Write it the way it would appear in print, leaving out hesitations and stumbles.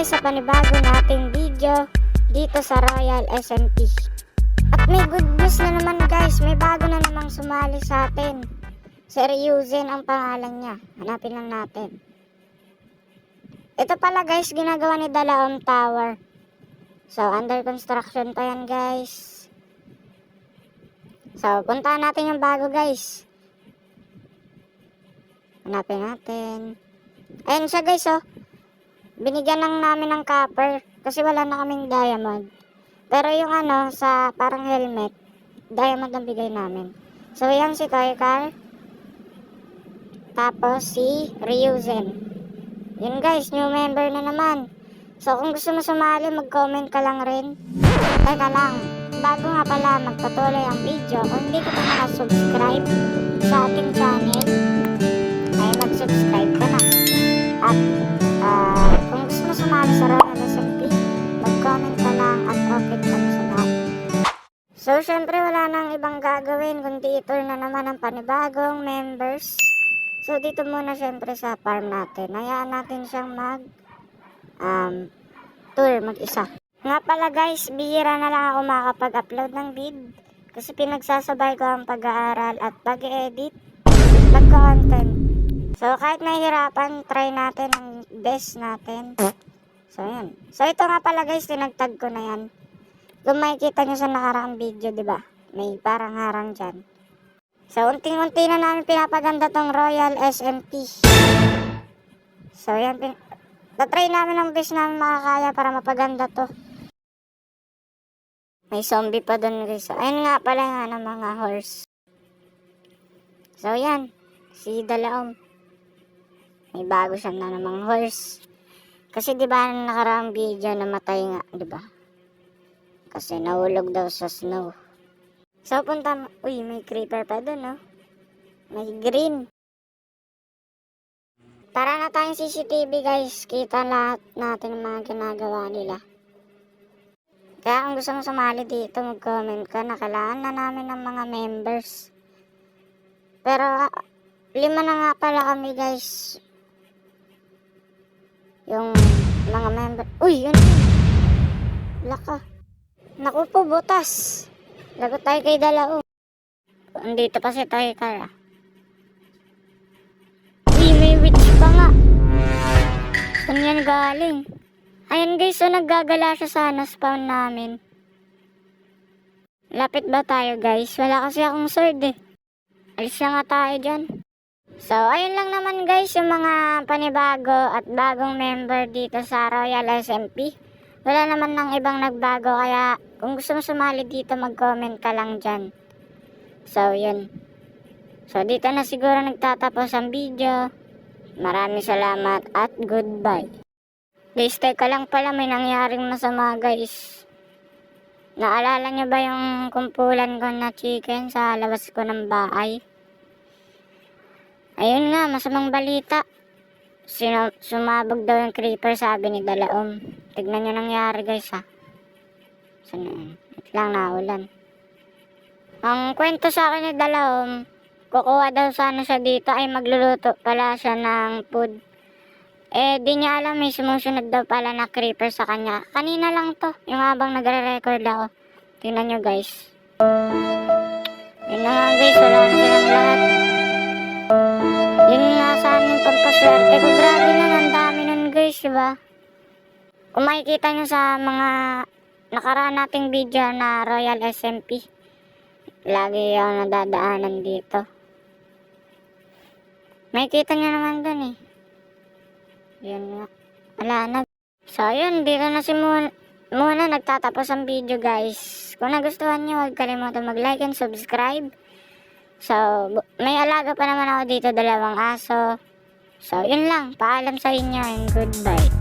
guys sa panibago nating video dito sa Royal SMP. At may good news na naman guys, may bago na namang sumali sa atin. Si Ryuzen ang pangalan niya. Hanapin lang natin. Ito pala guys, ginagawa ni Dalaom Tower. So under construction pa yan guys. So puntahan natin yung bago guys. Hanapin natin. Ayan siya guys oh. Binigyan lang namin ng copper kasi wala na kaming diamond. Pero yung ano sa parang helmet, diamond ang bigay namin. So yan si Toykar. Tapos si Ryuzen. Yun guys, new member na naman. So kung gusto mo sumali, mag-comment ka lang rin. Teka lang, bago nga pala magpatuloy ang video, kung hindi ka pa nakasubscribe sa ating channel, ay mag-subscribe ka na. At kung gusto mo sumali sa Royal SMP, mag-comment ka lang at open kami sa lahat. So syempre wala nang ibang gagawin kundi ito na naman ang panibagong members. So dito muna syempre sa farm natin. Hayaan natin siyang tour mag-isa. Nga pala guys, bihira na lang ako makakapag-upload ng vid kasi pinagsasabay ko ang pag-aaral at pag-edit, pag-content. So kahit nahihirapan, try natin ang best natin. So yan. So ito nga pala guys, tinagtag ko na yan. Kung makikita nyo sa nakaraang video, di ba? May parang harang dyan. So unting-unti na namin pinapaganda tong Royal SMP. So yan, tatry namin ang best namin makakaya para mapaganda to. May zombie pa dun guys. So, ayun nga pala nga ng mga horse. So yan, si Dalaom. May bago siya na namang horse. Kasi di ba nakaraang video namatay nga, di ba? Kasi nahulog daw sa snow. So punta, uy, may creeper pa dun, no? May green. Para na tayong CCTV guys, kita lahat natin ang mga ginagawa nila. Kaya kung gusto mo sumali dito, mag-comment ka na kailangan na namin ng mga members. Pero 5 na nga pala kami guys. Yung mga member. Uy, yun. Laka. Naku po, butas. Lagot tayo kay Dalaom. Andito pa si Toykar. Uy, may witch pa nga. Saan yan galing? Ayan guys, so naggagala siya sa spawn namin. Lapit ba tayo guys? Wala kasi akong sword eh. Alis na nga tayo dyan. So, ayun lang naman guys yung mga panibago at bagong member dito sa Royal SMP. Wala naman ng ibang nagbago kaya kung gusto mo sumali dito mag-comment ka lang dyan. So, yun. So, dito na siguro nagtatapos ang video. Maraming salamat at goodbye. Guys, teka lang pala may nangyaring masama guys. Naalala nyo ba yung kumpulan ko na chicken sa labas ko ng bahay? Ayun nga, masamang balita. Sumabog daw yung creeper, sabi ni Dalaom. Tignan nyo nangyari guys ha. Sana, lang naulan. Ang kwento sa akin ni Dalaom, kukuha daw sana siya dito ay magluluto pala siya ng food. Eh di niya alam may sumusunod daw pala na creeper sa kanya. Kanina lang to, yung habang nagre-record ako. Tingnan nyo guys. Yun na nga guys, wala na silang lahat. Yun nga sa amin pampaswerte ko. Grabe lang, ang dami nun guys, diba? Kung makikita nyo sa mga nakaraan nating video na Royal SMP, lagi yung nadadaanan dito. Makikita nyo naman dun eh. Yun nga. Wala na. So yun, dito na muna nagtatapos ang video guys. Kung nagustuhan nyo, huwag kalimutan mag-like and subscribe. So, may alaga pa naman ako dito, 2 aso. So, yun lang. Paalam sa inyo and goodbye.